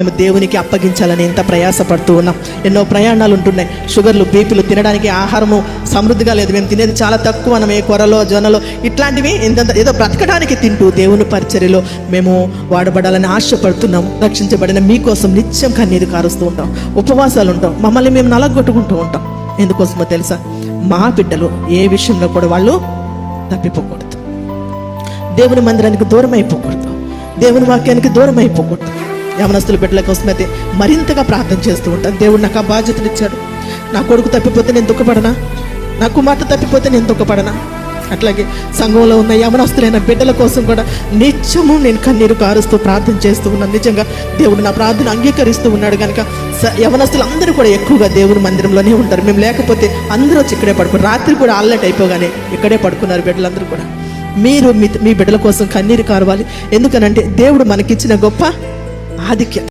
మేము దేవునికి అప్పగించాలని ఎంత ప్రయాసపడుతూ ఉన్నాం. ఎన్నో ప్రయాణాలు ఉంటున్నాయి. షుగర్లు, బీపీలు, తినడానికి ఆహారము సమృద్ధిగా లేదు. మేము తినేది చాలా తక్కువ. మనం కొరలో, జొన్నలో ఇట్లాంటివి ఏదో బ్రతకడానికి తింటూ దేవుని పరిచర్యలో మేము వాడబడాలని ఆశపడుతున్నాం. రక్షించబడిన మీకోసం నిత్యం కన్నీరు కారుస్తూ ఉంటాం, ఉపవాసాలు ఉంటాం. మమ్మల్ని మేము నలగొట్టుకుంటూ ఉంటాం. ఎందుకోసమో తెలుసా? మా బిడ్డలు ఏ విషయంలో కూడా వాళ్ళు తప్పిపోకూడదు. దేవుని మందిరానికి దూరం అయిపోకూడదు. దేవుని వాక్యానికి దూరం అయిపోకూడదు. యవనస్తుల బిడ్డల కోసం అయితే మరింతగా ప్రార్థన చేస్తూ ఉంటాను. దేవుడు నాకు ఆ బాధ్యతను ఇచ్చాడు. నా కొడుకు తప్పిపోతే నేను దుఃఖపడనా? నా కుమార్తె తప్పిపోతే నేను దుఃఖపడనా? అట్లాగే సంఘంలో ఉన్న యవనస్తులైన బిడ్డల కోసం కూడా నిత్యము నేను కన్నీరు కారుస్తూ ప్రార్థన చేస్తూ ఉన్నాను. నిజంగా దేవుడు నా ప్రార్థన అంగీకరిస్తూ ఉన్నాడు కనుక యవనస్తులు అందరూ కూడా ఎక్కువగా దేవుని మందిరంలోనే ఉంటారు. మేము లేకపోతే అందరూ వచ్చి ఇక్కడే పడుకున్నారు. రాత్రి కూడా ఆల్నైట్ అయిపోగానే ఇక్కడే పడుకున్నారు బిడ్డలందరూ కూడా. మీరు మీ బిడ్డల కోసం కన్నీరు కారవాలి. ఎందుకనంటే దేవుడు మనకిచ్చిన గొప్ప ఆధిక్యత.